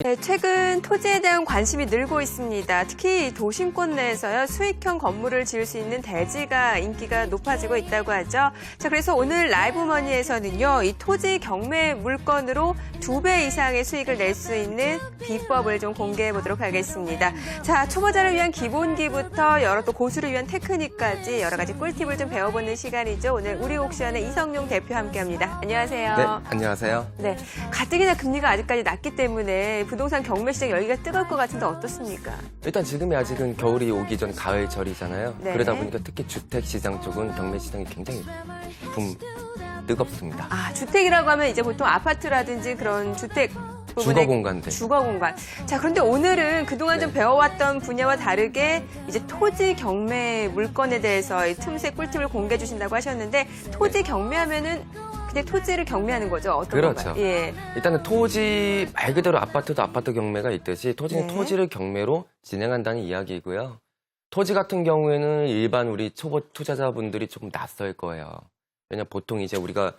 네, 최근 토지에 대한 관심이 늘고 있습니다. 특히 도심권 내에서요, 수익형 건물을 지을 수 있는 대지가 인기가 높아지고 있다고 하죠. 자, 그래서 오늘 라이브머니에서는요, 이 토지 경매 물건으로 2배 이상의 수익을 낼 수 있는 비법을 좀 공개해 보도록 하겠습니다. 자, 초보자를 위한 기본기부터 여러 또 고수를 위한 테크닉까지 여러 가지 꿀팁을 좀 배워보는 시간이죠. 오늘 우리옥션의 이성용 대표 함께합니다. 안녕하세요. 네, 안녕하세요. 네, 가뜩이나 금리가 아직까지 낮기 때문에 부동산 경매 시장 열기가 뜨거울 것 같은데 어떻습니까? 일단 지금이 아직은 겨울이 오기 전 가을철이잖아요. 네. 그러다 보니까 특히 주택시장 쪽은 경매 시장이 굉장히 뜨겁습니다. 아, 주택이라고 하면 이제 보통 아파트라든지 그런 주택 부분의 주거공간들. 주거공간. 자, 그런데 오늘은 그동안 좀 배워왔던 분야와 다르게 이제 토지 경매 물건에 대해서 이 틈새 꿀팁을 공개해 주신다고 하셨는데 토지 경매하면은 그냥 토지를 경매하는 거죠? 어떤 그렇죠. 건가요? 예. 일단은 토지 말 그대로 아파트도 아파트 경매가 있듯이 토지는 네. 토지를 경매로 진행한다는 이야기이고요. 토지 같은 경우에는 일반 우리 초보 투자자분들이 조금 낯설 거예요. 왜냐면 보통 이제 우리가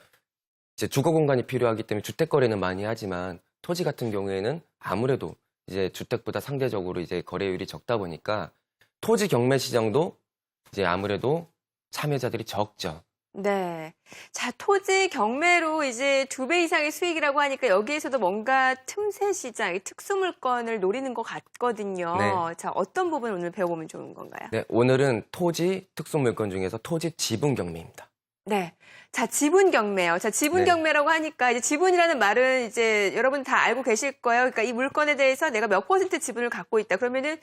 이제 주거 공간이 필요하기 때문에 주택 거래는 많이 하지만 토지 같은 경우에는 아무래도 이제 주택보다 상대적으로 이제 거래율이 적다 보니까 토지 경매 시장도 이제 아무래도 참여자들이 적죠. 네. 자, 토지 경매로 이제 2배 이상의 수익이라고 하니까 여기에서도 뭔가 틈새 시장, 특수 물건을 노리는 것 같거든요. 네. 자, 어떤 부분을 오늘 배워보면 좋은 건가요? 네, 오늘은 토지 특수 물건 중에서 토지 지분 경매입니다. 네. 자, 지분 경매요. 자, 지분 네. 경매라고 하니까 이제 지분이라는 말은 이제 여러분 다 알고 계실 거예요. 그러니까 이 물건에 대해서 내가 몇 % 지분을 갖고 있다. 그러면은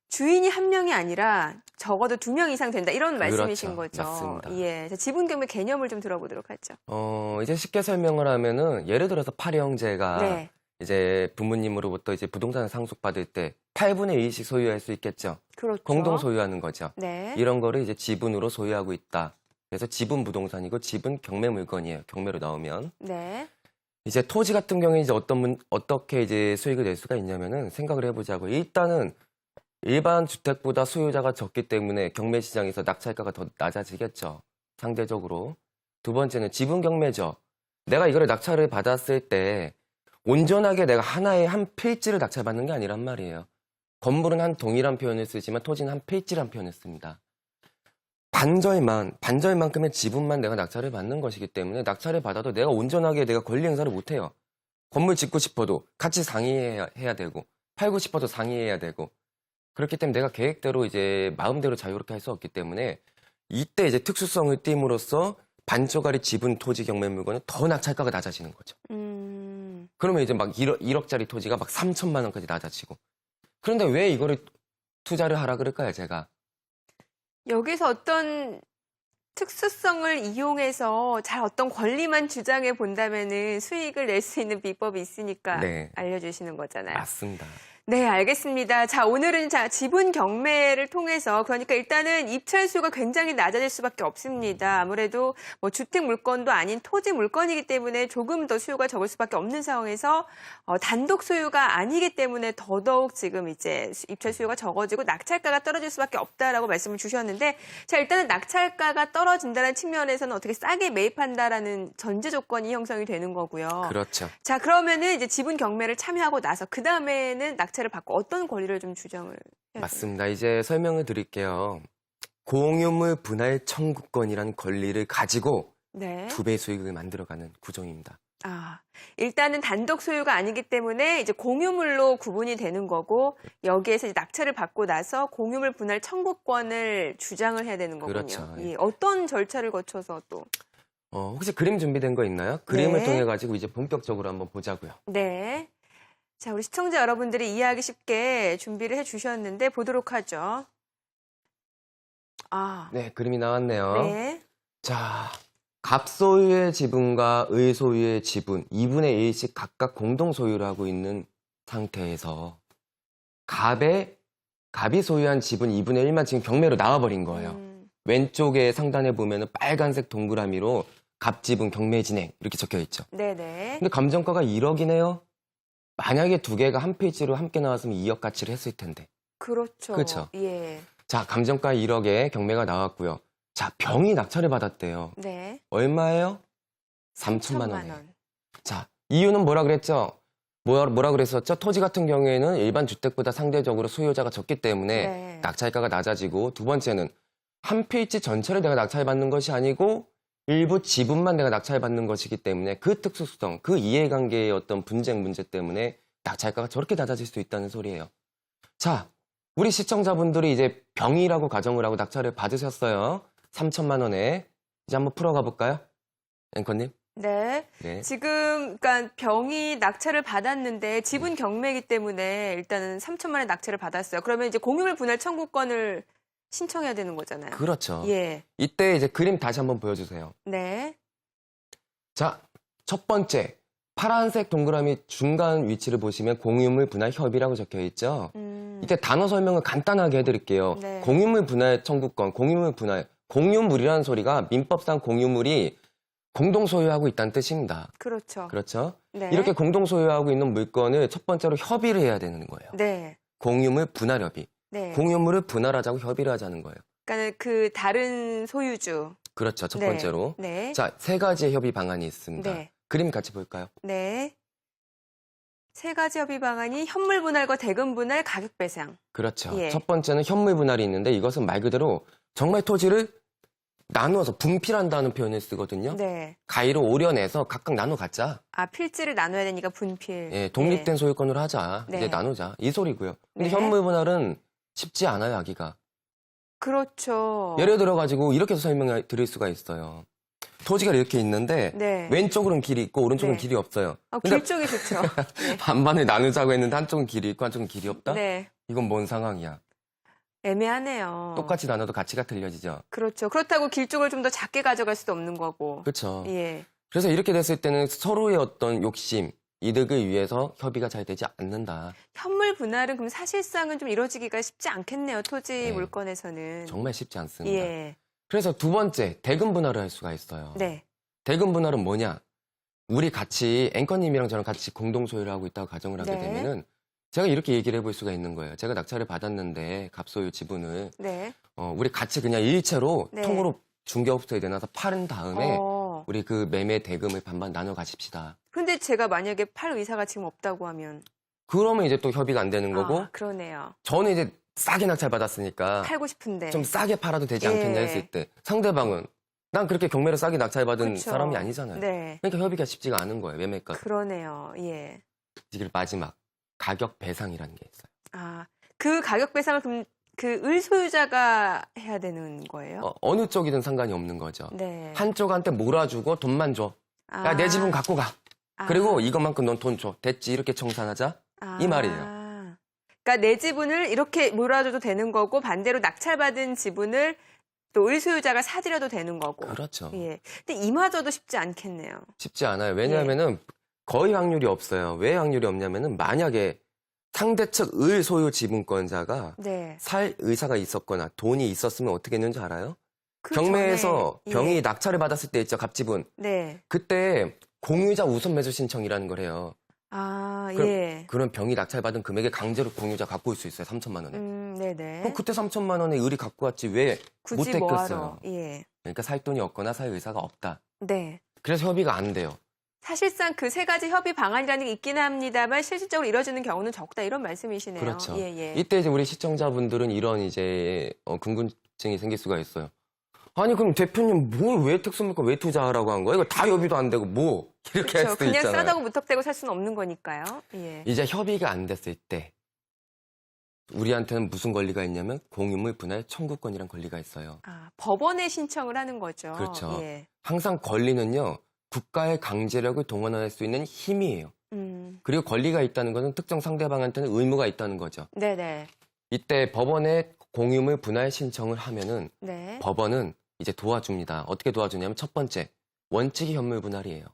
주인이 한 명이 아니라 적어도 2명 이상 된다. 이런 말씀이신 그렇죠. 거죠. 맞습니다. 예. 자, 지분 경매 개념을 좀 들어보도록 하죠. 이제 쉽게 설명을 하면은 예를 들어서 파리 형제가 네. 이제 부모님으로부터 이제 부동산을 상속받을 때 8분의 2씩 소유할 수 있겠죠. 그렇죠. 공동 소유하는 거죠. 네. 이런 거를 이제 지분으로 소유하고 있다. 그래서 지분 부동산이고 지분 경매 물건이에요. 경매로 나오면. 네. 이제 토지 같은 경우에 이제 어떻게 이제 수익을 낼 수가 있냐면은 생각을 해보자고. 일단은 일반 주택보다 소유자가 적기 때문에 경매 시장에서 낙찰가가 더 낮아지겠죠. 상대적으로. 두 번째는 지분 경매죠. 내가 이거를 낙찰을 받았을 때 온전하게 내가 하나의 한 필지를 낙찰받는 게 아니란 말이에요. 건물은 한 동이란 표현을 쓰지만 토지는 한 필지란 표현을 씁니다. 반절만큼의 지분만 내가 낙찰을 받는 것이기 때문에 낙찰을 받아도 내가 온전하게 내가 권리 행사를 못해요. 건물 짓고 싶어도 같이 상의해야 되고 팔고 싶어도 상의해야 되고 그렇기 때문에 내가 계획대로 이제 마음대로 자유롭게 할 수 없기 때문에 이때 이제 특수성을 띈으로써 반조가리 지분 토지 경매 물건은 더 낙찰가가 낮아지는 거죠. 그러면 이제 막 1억짜리 토지가 막 3천만 원까지 낮아지고. 그런데 왜 이거를 투자를 하라 그럴까요, 제가? 여기서 어떤 특수성을 이용해서 잘 어떤 권리만 주장해 본다면은 수익을 낼 수 있는 비법이 있으니까 네. 알려주시는 거잖아요. 맞습니다. 네, 알겠습니다. 자, 오늘은 지분 경매를 통해서 그러니까 일단은 입찰수가 굉장히 낮아질 수밖에 없습니다. 아무래도 뭐 주택 물건도 아닌 토지 물건이기 때문에 조금 더 수요가 적을 수밖에 없는 상황에서 단독 소유가 아니기 때문에 더더욱 지금 이제 입찰 수요가 적어지고 낙찰가가 떨어질 수밖에 없다라고 말씀을 주셨는데 자, 일단은 낙찰가가 떨어진다는 측면에서는 어떻게 싸게 매입한다라는 전제 조건이 형성이 되는 거고요. 그렇죠. 자, 그러면은 이제 지분 경매를 참여하고 나서 그 다음에는 낙찰을 받고 어떤 권리를 좀 주장을 해야 돼요? 맞습니다. 이제 설명을 드릴게요. 공유물 분할 청구권이라는 권리를 가지고 네. 2배 수익을 만들어가는 구조입니다. 아, 일단은 단독 소유가 아니기 때문에 이제 공유물로 구분이 되는 거고 여기에서 이제 낙찰을 받고 나서 공유물 분할 청구권을 주장을 해야 되는 거군요. 그렇죠. 예, 어떤 절차를 거쳐서 또? 혹시 그림 준비된 거 있나요? 그림을 네. 통해 가지고 이제 본격적으로 한번 보자고요. 네. 자, 우리 시청자 여러분들이 이해하기 쉽게 준비를 해주셨는데 보도록 하죠. 아, 네, 그림이 나왔네요. 네. 자, 갑소유의 지분과 의소유의 지분 2분의 1씩 각각 공동 소유를 하고 있는 상태에서 갑이 소유한 지분 2분의 1만 지금 경매로 나와버린 거예요. 왼쪽에 상단에 보면은 빨간색 동그라미로 갑 지분 경매 진행 이렇게 적혀 있죠. 네네. 근데 감정가가 1억이네요. 만약에 두 개가 한 페이지로 함께 나왔으면 2억 가치를 했을 텐데. 그렇죠. 그렇죠. 예. 자, 감정가 1억에 경매가 나왔고요. 자, 병이 낙찰을 받았대요. 네. 얼마예요? 3천만 3천만 원이에요. 원. 자, 이유는 뭐라 그랬죠? 뭐라 그랬었죠? 토지 같은 경우에는 일반 주택보다 상대적으로 소유자가 적기 때문에 네. 낙찰가가 낮아지고, 두 번째는 한 필지 전체를 내가 낙찰받는 것이 아니고 일부 지분만 내가 낙찰받는 것이기 때문에 그 특수성, 그 이해관계의 어떤 분쟁 문제 때문에 낙찰가가 저렇게 낮아질 수 있다는 소리예요. 자, 우리 시청자분들이 이제 병이라고 가정을 하고 낙찰을 받으셨어요. 3천만 원에. 이제 한번 풀어가 볼까요? 앵커님? 네. 네. 지금 그러니까 병이 낙찰을 받았는데 지분 경매이기 때문에 일단은 3천만 원 낙찰을 받았어요. 그러면 이제 공유물 분할 청구권을 신청해야 되는 거잖아요. 그렇죠. 예. 이때 이제 그림 다시 한번 보여주세요. 네. 자, 첫 번째. 파란색 동그라미 중간 위치를 보시면 공유물 분할 협의라고 적혀 있죠. 이때 단어 설명을 간단하게 해드릴게요. 네. 공유물 분할 청구권, 공유물 분할. 공유물이라는 소리가 민법상 공유물이 공동 소유하고 있다는 뜻입니다. 그렇죠. 그렇죠? 네. 이렇게 공동 소유하고 있는 물건을 첫 번째로 협의를 해야 되는 거예요. 네. 공유물 분할 협의. 네. 공유물을 분할하자고 협의를 하자는 거예요. 그러니까 그 다른 소유주. 그렇죠. 첫 네. 번째로. 네. 자, 세 가지의 협의 방안이 있습니다. 네. 그림 같이 볼까요? 네. 세 가지 협의 방안이 현물 분할과 대금 분할, 가격 배상. 그렇죠. 예. 첫 번째는 현물 분할이 있는데 이것은 말 그대로 정말 토지를 나누어서 분필한다는 표현을 쓰거든요. 네. 가위로 오려내서 각각 나눠 갖자. 아, 필지를 나눠야 되니까 분필. 예, 독립된 소유권으로 하자. 네. 이제 나누자. 이 소리고요. 근데 네. 현물 분할은 쉽지 않아요, 하기가. 그렇죠. 예를 들어 가지고 이렇게 설명을 드릴 수가 있어요. 토지가 이렇게 있는데 네. 왼쪽으로는 길이 있고 오른쪽은 네. 길이 없어요. 아, 근데 길쪽이 좋죠. 네. 반반을 나누자고 했는데 한쪽은 길이 있고 한쪽은 길이 없다? 네. 이건 뭔 상황이야? 애매하네요. 똑같이 나눠도 가치가 틀려지죠. 그렇죠. 그렇다고 길쪽을 좀 더 작게 가져갈 수도 없는 거고. 그렇죠. 예. 그래서 이렇게 됐을 때는 서로의 어떤 욕심, 이득을 위해서 협의가 잘 되지 않는다. 현물 분할은 그럼 사실상은 좀 이루어지기가 쉽지 않겠네요. 토지 네. 물건에서는. 정말 쉽지 않습니다. 예. 그래서 두 번째, 대금 분할을 할 수가 있어요. 네. 대금 분할은 뭐냐? 우리 같이 앵커님이랑 저랑 같이 공동 소유를 하고 있다고 가정을 하게 네. 되면은 제가 이렇게 얘기를 해볼 수가 있는 거예요. 제가 낙찰을 받았는데 갑소유 지분을 네. 우리 같이 그냥 일체로 네. 통으로 중개업소에 내놔서 팔은 다음에 어. 우리 그 매매 대금을 반반 나눠 가십시다. 근데 제가 만약에 팔 의사가 지금 없다고 하면. 그러면 이제 또 협의가 안 되는 거고 아, 그러네요. 저는 이제 싸게 낙찰 받았으니까 팔고 싶은데. 좀 싸게 팔아도 되지 예. 않겠냐 했을 때 상대방은 난 그렇게 경매를 싸게 낙찰받은 그렇죠. 사람이 아니잖아요. 네. 그러니까 협의가 쉽지가 않은 거예요. 매매가. 그러네요. 예. 이게 마지막 가격 배상이라는 게 있어요. 아, 그 가격 배상을 그럼 그 을 소유자가 해야 되는 거예요? 어느 쪽이든 상관이 없는 거죠. 네. 한쪽한테 몰아주고 돈만 줘. 아. 야, 내 지분 갖고 가. 아. 그리고 이것만큼 넌 돈 줘. 됐지? 이렇게 청산하자. 이 말이에요. 그러니까 내 지분을 이렇게 몰아줘도 되는 거고 반대로 낙찰받은 지분을 또 을 소유자가 사들여도 되는 거고. 그렇죠. 예. 근데 이마저도 쉽지 않겠네요. 쉽지 않아요. 왜냐하면은 거의 확률이 없어요. 왜 확률이 없냐면은 만약에 상대 측 을 소유 지분권자가 네. 살 의사가 있었거나 돈이 있었으면 어떻게 했는지 알아요? 그 경매에서 전에, 병이 예. 낙찰을 받았을 때 있죠. 갑지분. 네. 그때 공유자 우선 매수 신청이라는 걸 해요. 아, 그럼 예. 그런 병이 낙찰받은 금액에 강제로 공유자 갖고 올 수 있어요. 3천만 원에. 네네. 그럼 그때 3천만 원에 을이 갖고 왔지 왜 못 굳이 뭐하러. 택했어요? 예. 그러니까 살 돈이 없거나 살 의사가 없다. 네. 그래서 협의가 안 돼요. 사실상 그 세 가지 협의 방안이라는 게 있긴 합니다만 실질적으로 이루어지는 경우는 적다 이런 말씀이시네요. 그렇죠. 예, 예. 이때 이제 우리 시청자분들은 이런 이제 궁금증이 생길 수가 있어요. 아니 그럼 대표님 뭘 왜 특수물건 왜 투자하라고 한 거야? 이거 다 협의도 안 되고 뭐 이렇게 할 그렇죠. 수도 그냥 있잖아요. 싸다고 무턱대고 살 수는 없는 거니까요. 예. 이제 협의가 안 됐을 때 우리한테는 무슨 권리가 있냐면 공유물 분할 청구권이란 권리가 있어요. 아, 법원에 신청을 하는 거죠. 그렇죠. 예. 항상 권리는요. 국가의 강제력을 동원할 수 있는 힘이에요. 그리고 권리가 있다는 것은 특정 상대방한테는 의무가 있다는 거죠. 네네. 이때 법원에 공유물 분할 신청을 하면은 네. 법원은 이제 도와줍니다. 어떻게 도와주냐면 첫 번째, 원칙이 현물 분할이에요.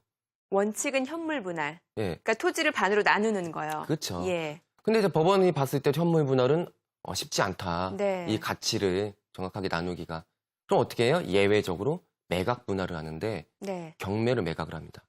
원칙은 현물 분할. 예. 그러니까 토지를 반으로 나누는 거요. 그렇죠. 예. 근데 이제 법원이 봤을 때 현물 분할은 쉽지 않다. 네. 이 가치를 정확하게 나누기가. 그럼 어떻게 해요? 예외적으로 매각 분할을 하는데 네. 경매를 매각을 합니다.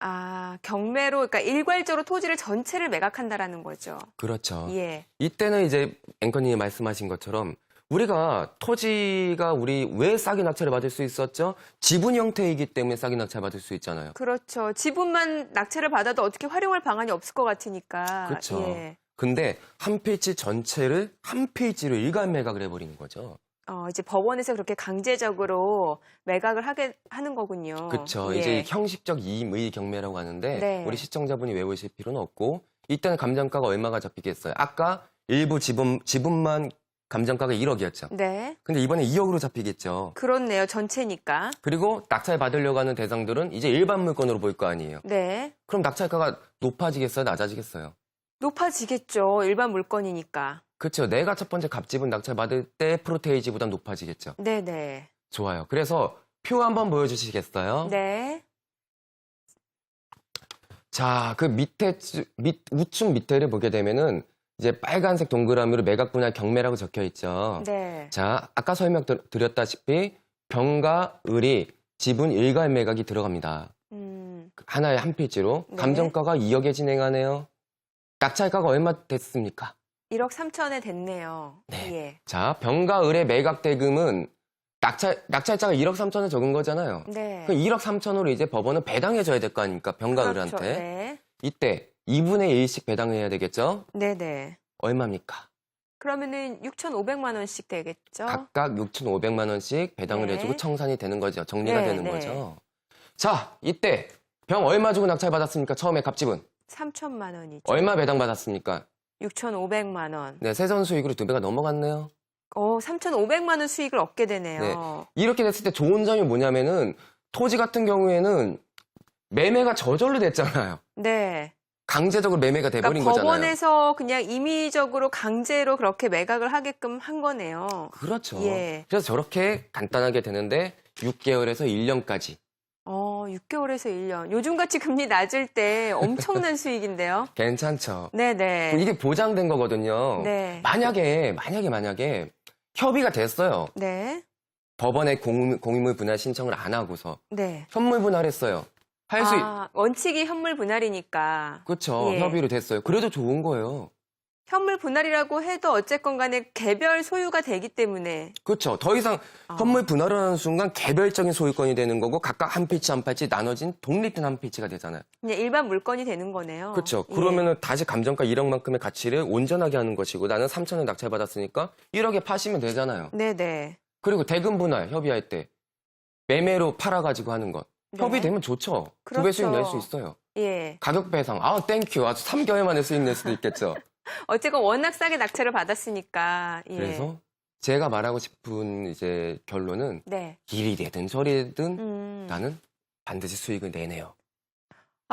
아, 경매로, 그러니까 일괄적으로 토지를 전체를 매각한다라는 거죠. 그렇죠. 예. 이때는 이제 앵커님이 말씀하신 것처럼 우리가 토지가 우리 왜 싸게 낙찰을 받을 수 있었죠? 지분 형태이기 때문에 싸게 낙찰 받을 수 있잖아요. 그렇죠. 지분만 낙찰을 받아도 어떻게 활용할 방안이 없을 것 같으니까. 그렇죠. 예. 근데 한 필지 전체를 한 필지로 일괄 매각을 해버리는 거죠. 이제 법원에서 그렇게 강제적으로 매각을 하는 거군요. 그렇죠. 예. 이제 형식적 이임의 경매라고 하는데 네. 우리 시청자분이 외우실 필요는 없고 일단 감정가가 얼마가 잡히겠어요? 아까 일부 지분만 감정가가 1억이었죠. 네. 근데 이번에 2억으로 잡히겠죠. 그렇네요. 전체니까. 그리고 낙찰 받으려고 하는 대상들은 이제 일반 물건으로 보일 거 아니에요. 네. 그럼 낙찰가가 높아지겠어요? 낮아지겠어요? 높아지겠죠. 일반 물건이니까. 그렇죠. 내가 첫 번째 갑지분 낙찰 받을 때 프로테이지보다 높아지겠죠. 네네. 좋아요. 그래서 표 한번 보여주시겠어요? 네. 자, 그 우측 밑에를 보게 되면은 이제 빨간색 동그라미로 매각 분할 경매라고 적혀 있죠. 네. 자, 아까 설명드렸다시피 병과 을이 지분 일괄 매각이 들어갑니다. 하나의 한 필지로. 네. 감정가가 2억에 진행하네요. 낙찰가가 얼마 됐습니까? 1억 3천에 됐네요. 네. 예. 자, 병과 을의 매각 대금은 낙찰자가 1억 3천을 적은 거잖아요. 네. 그 1억 3천으로 이제 법원은 배당해줘야 될 거 아닙니까? 병과 그렇죠. 을한테. 네. 이때 2분의 1씩 배당해야 되겠죠? 네네. 얼마입니까? 그러면은 6,500만 원씩 되겠죠? 각각 6,500만 원씩 배당을 네. 해주고 청산이 되는 거죠. 정리가 네, 되는 네. 거죠. 자, 이때 병 얼마 주고 낙찰 받았습니까? 처음에 갑지분. 3천만 원이죠. 얼마 배당 받았습니까? 6,500만 원. 네, 세전 수익으로 2배가 넘어갔네요. 3,500만 원 수익을 얻게 되네요. 네. 이렇게 됐을 때 좋은 점이 뭐냐면은 토지 같은 경우에는 매매가 저절로 됐잖아요. 네. 강제적으로 매매가 돼버린 그러니까 거잖아요. 법원에서 그냥 임의적으로 강제로 그렇게 매각을 하게끔 한 거네요. 그렇죠. 예. 그래서 저렇게 간단하게 되는데 6개월에서 1년까지. 6개월에서 1년. 요즘같이 금리 낮을 때 엄청난 수익인데요. 괜찮죠. 네네. 이게 보장된 거거든요. 네. 만약에 협의가 됐어요. 네. 법원에 공유물 분할 신청을 안 하고서 네. 현물 분할했어요. 할 수 원칙이 현물 분할이니까. 그렇죠. 예. 협의로 됐어요. 그래도 좋은 거예요. 현물 분할이라고 해도 어쨌건 간에 개별 소유가 되기 때문에. 그렇죠. 더 이상 현물 분할을 하는 순간 개별적인 소유권이 되는 거고 각각 한 필지 한 필지 나눠진 독립된 한 필지가 되잖아요. 그냥 일반 물건이 되는 거네요. 그렇죠. 예. 그러면은 다시 감정가 1억만큼의 가치를 온전하게 하는 것이고 나는 3천을 낙찰받았으니까 1억에 파시면 되잖아요. 네네. 그리고 대금 분할 협의할 때 매매로 팔아가지고 하는 것. 네. 협의되면 좋죠. 두 배 수익 낼 수 있어요. 예. 가격 배상. 땡큐. 아주 3개월 만에 수익 낼 수도 있겠죠. 어쨌건 워낙 싸게 낙찰을 받았으니까. 예. 그래서 제가 말하고 싶은 이제 결론은 네. 일이 되든 저리든 나는 반드시 수익을 내네요.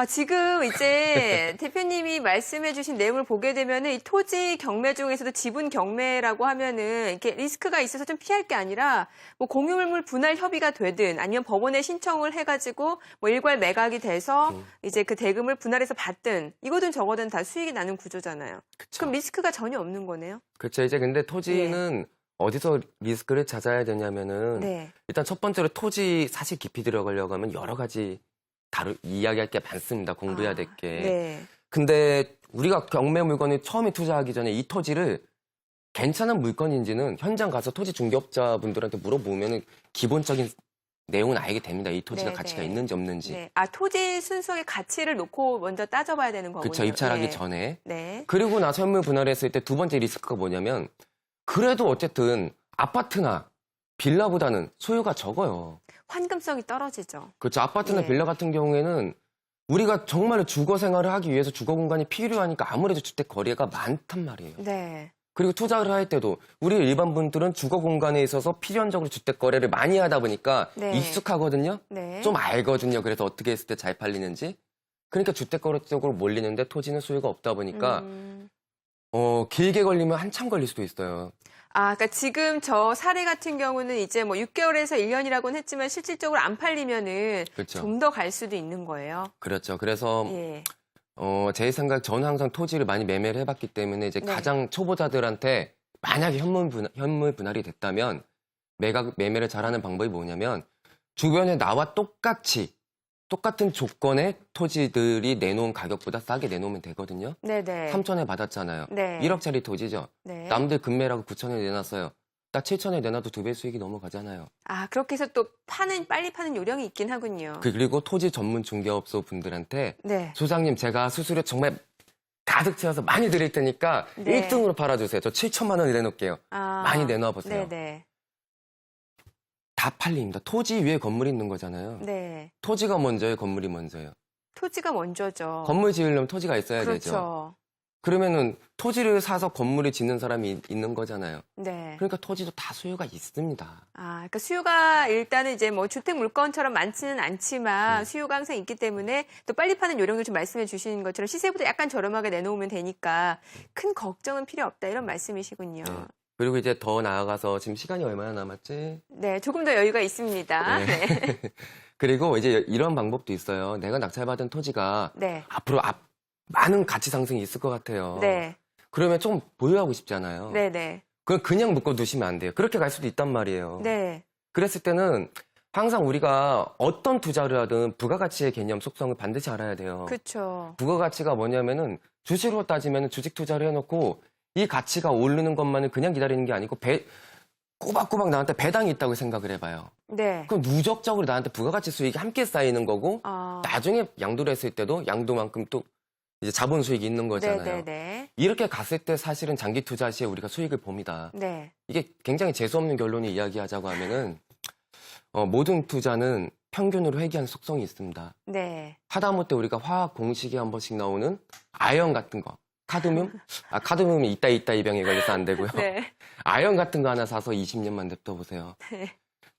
지금 이제 대표님이 말씀해주신 내용을 보게 되면은 이 토지 경매 중에서도 지분 경매라고 하면은 이렇게 리스크가 있어서 좀 피할 게 아니라 뭐 공유물 분할 협의가 되든 아니면 법원에 신청을 해가지고 뭐 일괄 매각이 돼서 이제 그 대금을 분할해서 받든 이거든 저거든 다 수익이 나는 구조잖아요. 그쵸. 그럼 리스크가 전혀 없는 거네요. 그렇죠. 이제 근데 토지는 어디서 리스크를 찾아야 되냐면은 네. 일단 첫 번째로 토지 사실 깊이 들어가려고 하면 여러 가지 이야기할 게 많습니다. 공부해야 될 게. 네. 근데 우리가 경매 물건에 처음에 투자하기 전에 이 토지를 괜찮은 물건인지는 현장 가서 토지 중개업자분들한테 물어보면 기본적인 내용은 알게 됩니다. 이 토지가 네, 가치가 네. 있는지 없는지. 네. 토지 순수의 가치를 놓고 먼저 따져봐야 되는 거군요. 그렇죠. 입찰하기 네. 전에. 네. 그리고 나서 현물 분할했을 때 두 번째 리스크가 뭐냐면 그래도 어쨌든 아파트나 빌라보다는 소유가 적어요. 환금성이 떨어지죠. 그렇죠. 아파트나 예. 빌라 같은 경우에는 우리가 정말 주거 생활을 하기 위해서 주거 공간이 필요하니까 아무래도 주택 거래가 많단 말이에요. 네. 그리고 투자를 할 때도 우리 일반 분들은 주거 공간에 있어서 필연적으로 주택 거래를 많이 하다 보니까 네. 익숙하거든요. 네. 좀 알거든요. 그래서 어떻게 했을 때 잘 팔리는지. 그러니까 주택 거래 쪽으로 몰리는데 토지는 소유가 없다 보니까 길게 걸리면 한참 걸릴 수도 있어요. 그러니까 지금 저 사례 같은 경우는 이제 뭐 6개월에서 1년이라고는 했지만 실질적으로 안 팔리면은 그렇죠. 좀 더 갈 수도 있는 거예요. 그렇죠. 그래서 예. 제 생각 저는 항상 토지를 많이 매매를 해봤기 때문에 이제 네. 가장 초보자들한테 만약에 현물 분할이 됐다면 매매를 잘하는 방법이 뭐냐면 주변에 나와 똑같은 조건의 토지들이 내놓은 가격보다 싸게 내놓으면 되거든요. 네네. 3천에 받았잖아요. 네. 1억짜리 토지죠. 네. 남들 금매라고 9천에 내놨어요. 딱 7천에 내놔도 2배 수익이 넘어가잖아요. 아, 그렇게 해서 또 빨리 파는 요령이 있긴 하군요. 그리고 토지 전문 중개업소 분들한테 네. 소장님 제가 수수료 정말 가득 채워서 많이 드릴 테니까 네. 1등으로 팔아주세요. 저 7천만 원 내놓을게요. 아, 많이 내놔 보세요. 네네. 다 팔립니다. 토지 위에 건물이 있는 거잖아요. 네. 토지가 먼저예요, 건물이 먼저예요. 토지가 먼저죠. 건물 지으려면 토지가 있어야 되죠. 그렇죠. 그러면은 토지를 사서 건물을 짓는 사람이 있는 거잖아요. 네. 그러니까 토지도 다 수요가 있습니다. 아, 그러니까 수요가 일단은 이제 뭐 주택 물건처럼 많지는 않지만 네. 수요가 항상 있기 때문에 또 빨리 파는 요령을 좀 말씀해 주시는 것처럼 시세보다 약간 저렴하게 내놓으면 되니까 큰 걱정은 필요 없다 이런 말씀이시군요. 네. 그리고 이제 더 나아가서 지금 시간이 얼마나 남았지? 네, 조금 더 여유가 있습니다. 네. 네. 그리고 이제 이런 방법도 있어요. 내가 낙찰받은 토지가 네. 앞으로 많은 가치 상승이 있을 것 같아요. 네. 그러면 좀 보유하고 싶잖아요. 네. 네. 그냥 묶어두시면 안 돼요. 그렇게 갈 수도 있단 말이에요. 네. 그랬을 때는 항상 우리가 어떤 투자를 하든 부가가치의 개념 속성을 반드시 알아야 돼요. 그렇죠. 부가가치가 뭐냐면은 주식으로 따지면 주식 투자를 해놓고 이 가치가 오르는 것만을 그냥 기다리는 게 아니고 꼬박꼬박 나한테 배당이 있다고 생각을 해봐요. 네. 그럼 누적적으로 나한테 부가가치 수익이 함께 쌓이는 거고 아. 나중에 양도를 했을 때도 양도만큼 또 이제 자본 수익이 있는 거잖아요. 네네네. 이렇게 갔을 때 사실은 장기 투자 시에 우리가 수익을 봅니다. 네. 이게 굉장히 재수없는 결론을 이야기하자고 하면은 모든 투자는 평균으로 회귀하는 속성이 있습니다. 네. 하다못해 우리가 화학 공식에 한 번씩 나오는 아연 같은 거, 카드뮴이 있다 이 병에 걸려서 안 되고요. 네. 아연 같은 거 하나 사서 20년만 냅둬 보세요. 네.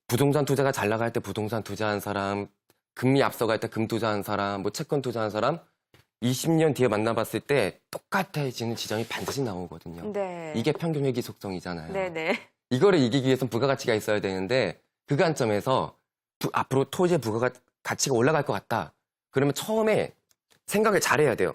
부동산 투자가 잘 나갈 때 부동산 투자한 사람, 금리 앞서갈 때 금 투자한 사람, 뭐 채권 투자한 사람 20년 뒤에 만나봤을 때 똑같아지는 지점이 반드시 나오거든요. 네. 이게 평균 회귀 속성이잖아요. 네네. 이거를 이기기 위해서는 부가가치가 있어야 되는데 그 관점에서 앞으로 토지의 부가가치가 올라갈 것 같다. 그러면 처음에 생각을 잘해야 돼요.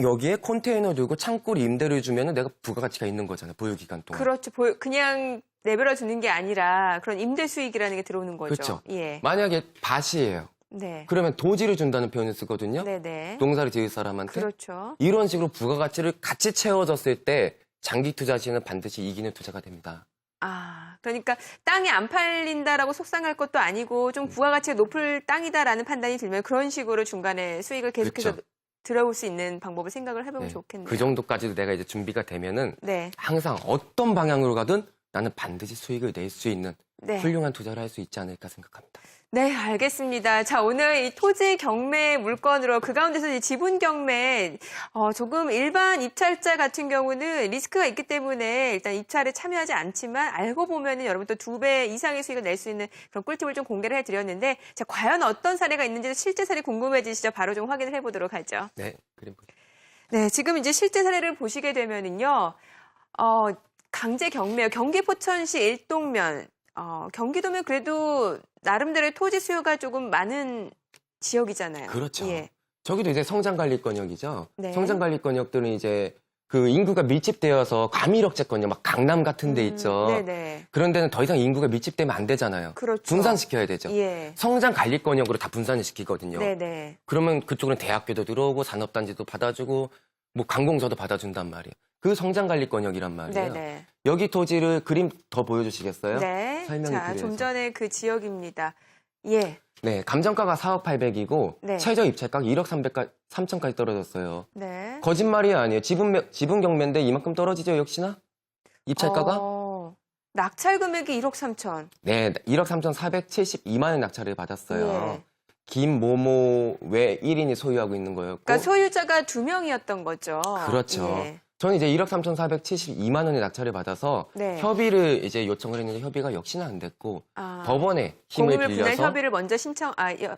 여기에 컨테이너 들고 창고를 임대를 주면 내가 부가가치가 있는 거잖아요. 보유기간 동안. 그렇죠. 그냥 내버려 두는 게 아니라 그런 임대 수익이라는 게 들어오는 거죠. 그렇죠. 예. 만약에 밭이에요. 네. 그러면 도지를 준다는 표현을 쓰거든요. 네네. 농사를 지을 사람한테. 그렇죠. 이런 식으로 부가가치를 같이 채워졌을 때 장기 투자 시에는 반드시 이기는 투자가 됩니다. 아, 그러니까 땅이 안 팔린다라고 속상할 것도 아니고 좀 부가가치가 높을 땅이다라는 판단이 들면 그런 식으로 중간에 수익을 계속해서 그렇죠. 들어올 수 있는 방법을 생각을 해보면 네. 좋겠네요. 그 정도까지도 내가 이제 준비가 되면은 네. 항상 어떤 방향으로 가든 나는 반드시 수익을 낼 수 있는 네. 훌륭한 투자를 할 수 있지 않을까 생각합니다. 네, 알겠습니다. 자, 오늘 이 토지 경매 물건으로 그 가운데서 이 지분 경매, 조금 일반 입찰자 같은 경우는 리스크가 있기 때문에 일단 입찰에 참여하지 않지만 알고 보면은 여러분 또 2배 이상의 수익을 낼 수 있는 그런 꿀팁을 좀 공개를 해드렸는데, 자, 과연 어떤 사례가 있는지 실제 사례 궁금해지시죠? 바로 좀 확인을 해보도록 하죠. 네, 그림 네, 지금 이제 실제 사례를 보시게 되면은요, 강제 경매, 경기 포천시 일동면, 경기도면 그래도 나름대로의 토지 수요가 조금 많은 지역이잖아요. 그렇죠. 예. 저기도 이제 성장관리권역이죠. 네. 성장관리권역들은 이제 그 인구가 밀집되어서 과밀억제권역, 막 강남 같은 데 있죠. 네네. 그런 데는 더 이상 인구가 밀집되면 안 되잖아요. 그렇죠. 분산시켜야 되죠. 예. 성장관리권역으로 다 분산을 시키거든요. 네네. 그러면 그쪽은 대학교도 들어오고 산업단지도 받아주고 뭐 관공서도 받아준단 말이에요. 그 성장관리권역이란 말이에요. 네네. 여기 토지를 그림 더 보여주시겠어요? 네. 설명이 자, 필요해서. 좀 전에 그 지역입니다. 예. 네, 감정가가 4억 8백이고 네. 최저 입찰가가 1억 3천까지 떨어졌어요. 네. 거짓말이 아니에요. 지분 경매인데 이만큼 떨어지죠, 역시나? 입찰가가? 낙찰 금액이 1억 3천. 네, 1억 3,472만 원 낙찰을 받았어요. 예. 김모모 외 1인이 소유하고 있는 거였고. 그러니까 소유자가 2명이었던 거죠. 그렇죠. 예. 저는 이제 1억 3,472만 원의 낙찰을 받아서 네. 협의를 이제 요청을 했는데 협의가 역시나 안 됐고 아, 법원에 힘을 공유물 분할 빌려서 협의를 먼저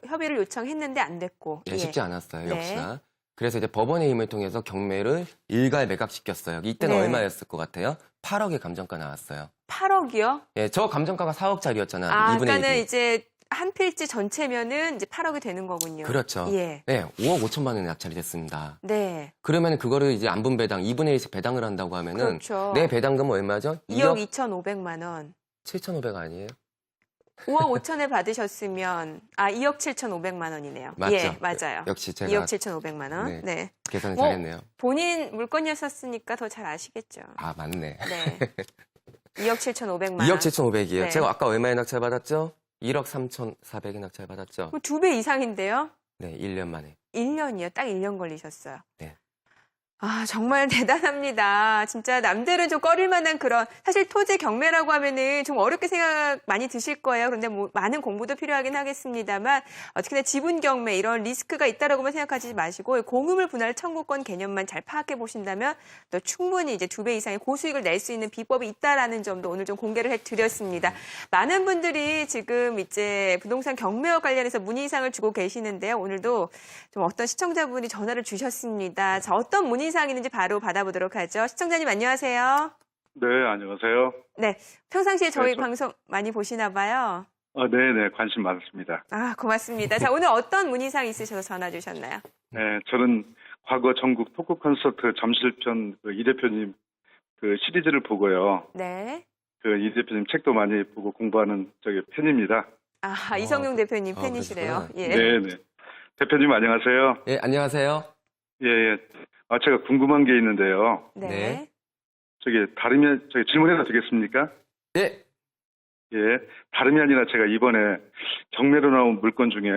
협의를 요청했는데 안 됐고. 네, 예. 쉽지 않았어요, 네. 역시나. 그래서 이제 법원의 힘을 통해서 경매를 일괄 매각시켰어요. 이때는 네. 얼마였을 것 같아요? 8억의 감정가 나왔어요. 8억이요? 예, 저 감정가가 4억짜리였잖아요. 아, 2분의 그러니까는 1이. 이제 한 필지 전체면은 이제 8억이 되는 거군요. 그렇죠. 예. 네, 5억 5천만 원에 낙찰이 됐습니다. 네. 그러면 그거를 이제 안분 배당, 2분의 1씩 배당을 한다고 하면은 그렇죠. 내 배당금은 얼마죠? 2억 2,500만 원. 7,500 아니에요? 5억 5천에 받으셨으면 2억 7,500만 원이네요. 맞죠? 예, 맞아요. 역시 제가 2억 7,500만 원. 네. 네. 계산을 뭐, 잘했네요. 본인 물건이었었으니까 더 잘 아시겠죠. 아, 맞네. 네. 2억 7,500만 2억 7,500이에요. 네. 제가 아까 얼마에 낙찰 받았죠? 1억 3,400에 낙찰 받았죠. 2배 이상인데요? 네, 1년 만에. 1년이요. 딱 1년 걸리셨어요. 네. 아, 정말 대단합니다. 진짜 남들은 좀 꺼릴 만한 그런, 사실 토지 경매라고 하면은 좀 어렵게 생각 많이 드실 거예요. 그런데 뭐 많은 공부도 필요하긴 하겠습니다만, 특히나 지분 경매 이런 리스크가 있다라고만 생각하지 마시고, 공유물 분할 청구권 개념만 잘 파악해 보신다면, 또 충분히 이제 2배 이상의 고수익을 낼 수 있는 비법이 있다라는 점도 오늘 좀 공개를 해 드렸습니다. 많은 분들이 지금 이제 부동산 경매와 관련해서 문의사항을 주고 계시는데요. 오늘도 좀 어떤 시청자분이 전화를 주셨습니다. 자, 어떤 문의사항이 있는지 바로 받아보도록 하죠. 시청자님 안녕하세요. 네, 안녕하세요. 네, 평상시에 저희 네, 방송 많이 보시나 봐요. 네네, 관심 많습니다. 아, 고맙습니다. 자, 오늘 어떤 문의사항 있으셔서 전화 주셨나요? 네, 저는 과거 전국 토크 콘서트 점실편 이 대표님 그 시리즈를 보고요. 네. 그 이 대표님 책도 많이 보고 공부하는 팬입니다. 아, 이성용 대표님 아, 팬이시래요. 그러시구나. 예. 네네. 대표님 안녕하세요. 예, 안녕하세요. 예, 예. 제가 궁금한 게 있는데요. 네. 네. 저기 질문해도 되겠습니까? 예, 예. 다름이 아니라 제가 이번에 경매로 나온 물건 중에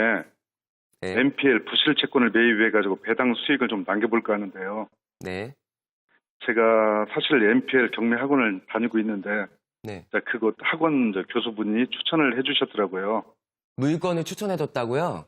네. MPL 부실 채권을 매입해가지고 배당 수익을 좀 남겨볼까 하는데요. 네, 제가 사실 MPL 경매 학원을 다니고 있는데 네. 그곳 학원 교수분이 추천을 해주셨더라고요. 물건을 추천해줬다고요?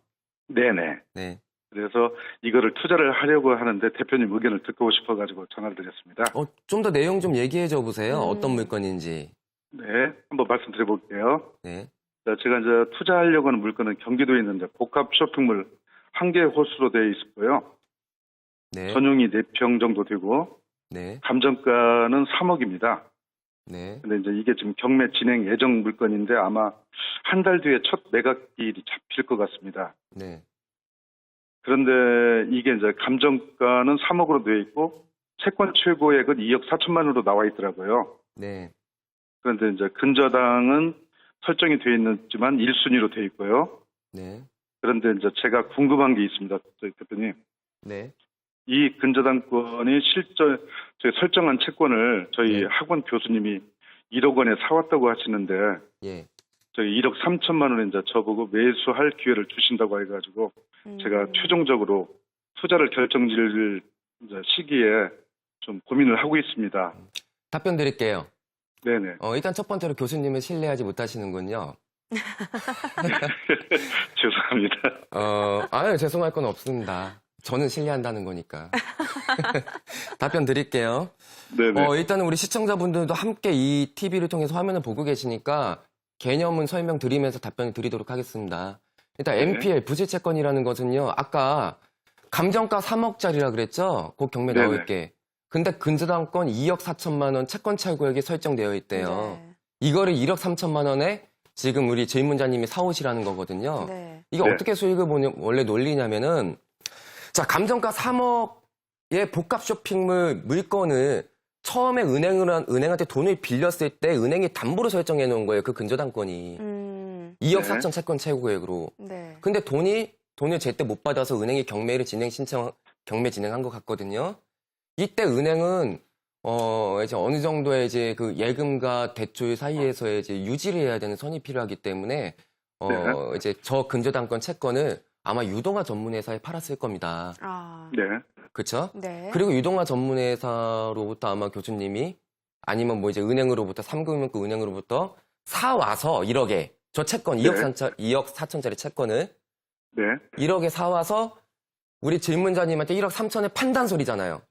네네. 네. 그래서 이거를 투자를 하려고 하는데 대표님 의견을 듣고 싶어가지고 전화를 드렸습니다. 좀 더 내용 좀 얘기해줘 보세요. 음. 어떤 물건인지. 네, 한번 말씀드려볼게요. 네. 자, 제가 이제 투자하려고 하는 물건은 경기도에 있는데 복합 쇼핑몰 한 개 호수로 되어 있고요. 네. 전용이 4평 정도 되고 네. 감정가는 3억입니다. 네. 근데 이제 이게 지금 경매 진행 예정 물건인데 아마 한 달 뒤에 첫 매각일이 잡힐 것 같습니다. 네. 그런데 이게 이제 감정가는 3억으로 되어 있고 채권 최고액은 2억 4천만 원으로 나와 있더라고요. 네. 그런데 이제 근저당은 설정이 되어 있지만 1순위로 되어 있고요. 네. 그런데 이제 제가 궁금한 게 있습니다. 저희 대표님. 네. 이 근저당권이 저희 설정한 채권을 저희 네. 학원 교수님이 1억 원에 사왔다고 하시는데 예. 저희 1억 3천만 원에 이제 저보고 매수할 기회를 주신다고 해가지고 제가 최종적으로 투자를 결정질 이제 시기에 좀 고민을 하고 있습니다. 답변 드릴게요. 네네. 일단 첫 번째로 교수님을 신뢰하지 못하시는군요. 죄송합니다. 아유, 죄송할 건 없습니다. 저는 신뢰한다는 거니까. 답변 드릴게요. 네네. 일단은 우리 시청자분들도 함께 이 TV를 통해서 화면을 보고 계시니까 개념은 설명드리면서 답변을 드리도록 하겠습니다. 일단 네. MPL 부실채권이라는 것은요. 아까 감정가 3억짜리라 그랬죠? 곧 경매 네네. 나올게. 근데 근저당권 2억 4천만 원 채권 최고액이 설정되어 있대요. 네. 이거를 1억 3천만 원에 지금 우리 질문자님이 사오시라는 거거든요. 네. 이게 네. 어떻게 수익을 보냐, 원래 논리냐면은, 자, 감정가 3억의 복합 쇼핑몰 물건을 처음에 은행한테 돈을 빌렸을 때 은행이 담보로 설정해 놓은 거예요. 그 근저당권이. 2억 네. 4천 채권 최고액으로. 네. 근데 돈을 제때 못 받아서 은행이 경매 진행한 것 같거든요. 이때 은행은, 이제 어느 정도의 이제 그 예금과 대출 사이에서 이제 유지를 해야 되는 선이 필요하기 때문에, 이제 저 근저당권 채권을 아마 유동화 전문회사에 팔았을 겁니다. 아. 네. 그쵸? 네. 그리고 유동화 전문회사로부터 아마 교수님이 아니면 뭐 이제 은행으로부터, 3금융권 은행으로부터 사와서 1억에, 저 채권, 네. 2억 4천짜리 채권을 네. 1억에 사와서 우리 질문자님한테 1억 3천에 판단 소리잖아요.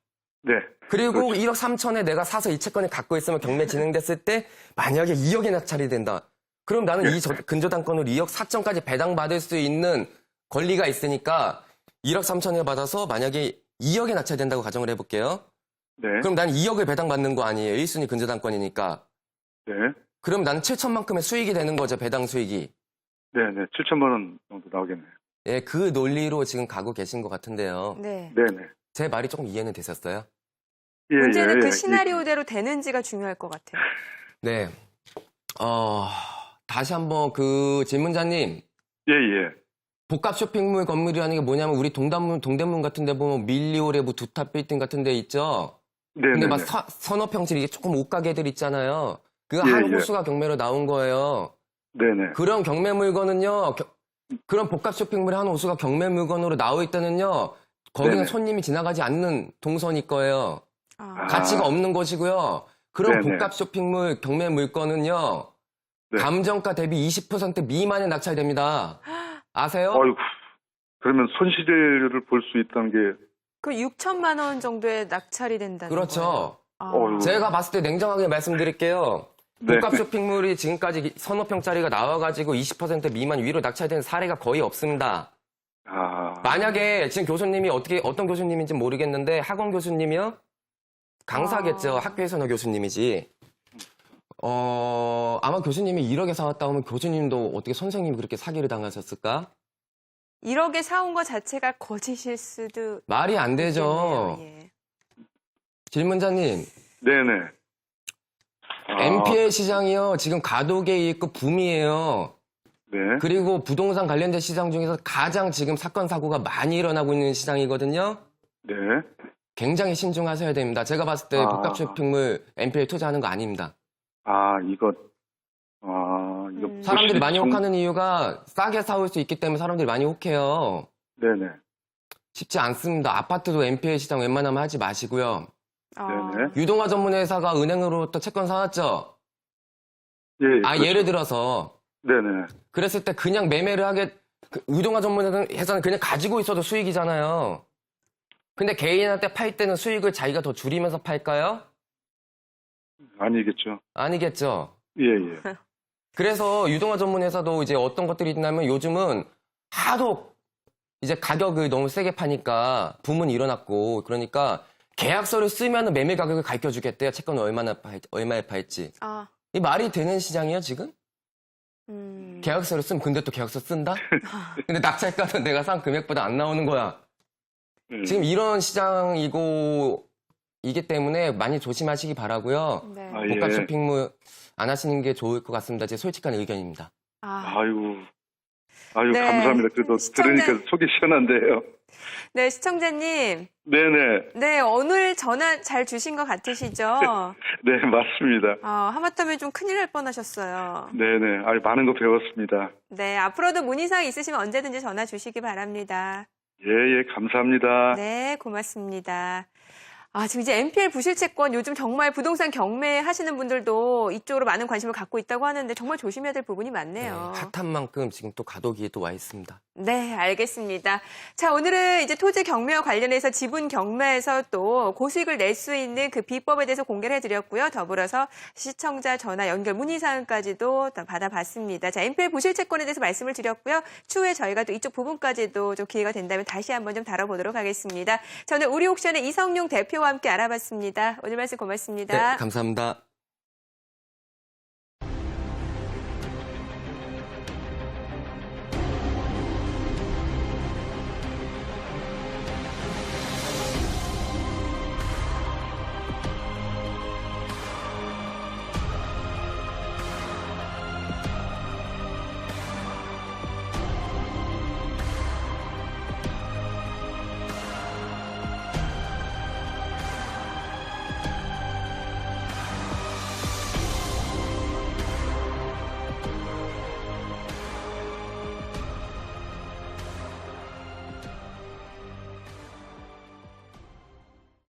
네. 그리고 그렇죠. 1억 3천에 내가 사서 이 채권을 갖고 있으면 경매 진행됐을 때 만약에 2억에 낙찰이 된다. 그럼 나는 네. 이 근저당권을 2억 4천까지 배당받을 수 있는 권리가 있으니까 1억 3천을 받아서 만약에 2억에 낙찰된다고 가정을 해볼게요. 네. 그럼 난 2억을 배당받는 거 아니에요. 1순위 근저당권이니까. 네. 그럼 나는 7천만큼의 수익이 되는 거죠. 배당 수익이. 네네. 7천만 원 정도 나오겠네요. 예, 그 논리로 지금 가고 계신 것 같은데요. 네. 네네. 제 말이 조금 이해는 되셨어요? 예, 문제는 예, 그 예. 시나리오대로 되는지가 중요할 것 같아요. 네. 다시 한번 그 질문자님. 예, 예. 복합 쇼핑몰 건물이라는 게 뭐냐면 우리 동대문 같은 데 보면 밀리오레 뭐 두탑 빌딩 같은 데 있죠? 네네. 근데 막 서너 평실 이게 조금 옷가게들 있잖아요. 그 예, 한 예. 호수가 경매로 나온 거예요. 네네. 그런 경매 물건은요, 그런 복합 쇼핑몰의 한 호수가 경매 물건으로 나와 있다는요, 거기는 네네. 손님이 지나가지 않는 동선일 거예요. 아, 가치가 없는 것이고요. 그런 네네. 복합 쇼핑몰 경매 물건은요, 네. 감정가 대비 20% 미만에 낙찰됩니다. 아세요? 어이구. 그러면 손실을 볼 수 있다는 게, 그 6천만 원 정도에 낙찰이 된다는 그렇죠. 거예요. 아, 어휴. 제가 봤을 때 냉정하게 말씀드릴게요. 네. 복합 쇼핑몰이 지금까지 서너 평짜리가 나와가지고 20% 미만 위로 낙찰된 사례가 거의 없습니다. 아, 만약에 지금 교수님이 어떤 교수님인지 모르겠는데 학원 교수님이요? 강사겠죠. 아. 학교에서는 교수님이지. 아마 교수님이 1억에 사왔다 하면 교수님도 어떻게 선생님이 그렇게 사기를 당하셨을까? 1억에 사온 것 자체가 거짓일 수도 말이 안 되죠. 있겠네요. 예. 질문자님, 네네. 아, NPL 시장이요. 지금 가독에 있고 붐이에요. 네. 그리고 부동산 관련된 시장 중에서 가장 지금 사건 사고가 많이 일어나고 있는 시장이거든요. 네. 굉장히 신중하셔야 됩니다. 제가 봤을 때 아. 복합 쇼핑몰 NPL 투자하는 거 아닙니다. 이거 사람들이 부실이 많이 정- 혹하는 이유가 싸게 사올 수 있기 때문에 사람들이 많이 혹해요. 네네. 쉽지 않습니다. 아파트도 NPL 시장 웬만하면 하지 마시고요. 아, 네네. 유동화 전문 회사가 은행으로부터 채권 사왔죠. 예. 그렇죠. 예를 들어서 네네. 그랬을 때 그냥 매매를 유동화 전문 회사는 그냥 가지고 있어도 수익이잖아요. 근데 개인한테 팔 때는 수익을 자기가 더 줄이면서 팔까요? 아니겠죠. 아니겠죠. 예, 예. 그래서 유동화 전문 회사도 이제 어떤 것들이 있냐면 요즘은 하도 이제 가격을 너무 세게 파니까 붐은 일어났고 그러니까 계약서를 쓰면 매매 가격을 가르쳐 주겠대요. 채권을 얼마에 팔지. 아, 이 말이 되는 시장이에요, 지금? 계약서를 쓰면 근데 또 계약서 쓴다? 근데 낙찰가는 내가 산 금액보다 안 나오는 거야. 지금 이런 시장이고 이기 때문에 많이 조심하시기 바라고요. 네. 아, 복합 예. 쇼핑몰 안 하시는 게 좋을 것 같습니다. 제 솔직한 의견입니다. 아, 아유, 네. 감사합니다. 그래도 시청자- 들으니까 속이 시원한데요. 네, 시청자님. 네네. 네, 오늘 전화 잘 주신 것 같으시죠? 네, 맞습니다. 하마터면 좀 큰일 날 뻔하셨어요. 네네. 많은 거 배웠습니다. 네, 앞으로도 문의사항 있으시면 언제든지 전화 주시기 바랍니다. 예, 예, 감사합니다. 네, 고맙습니다. 지금 이제 NPL 부실채권 요즘 정말 부동산 경매 하시는 분들도 이쪽으로 많은 관심을 갖고 있다고 하는데 정말 조심해야 될 부분이 많네요. 핫한 만큼 지금 또 가독이 또 와 있습니다. 네, 알겠습니다. 자, 오늘은 이제 토지 경매와 관련해서 지분 경매에서 또 고수익을 낼 수 있는 그 비법에 대해서 공개를 해드렸고요. 더불어서 시청자 전화 연결 문의사항까지도 받아봤습니다. 자, NPL 부실채권에 대해서 말씀을 드렸고요. 추후에 저희가 또 이쪽 부분까지도 좀 기회가 된다면 다시 한번 좀 다뤄보도록 하겠습니다. 저는 우리옥션의 이성용 대표와 함께 알아봤습니다. 오늘 말씀 고맙습니다. 네, 감사합니다.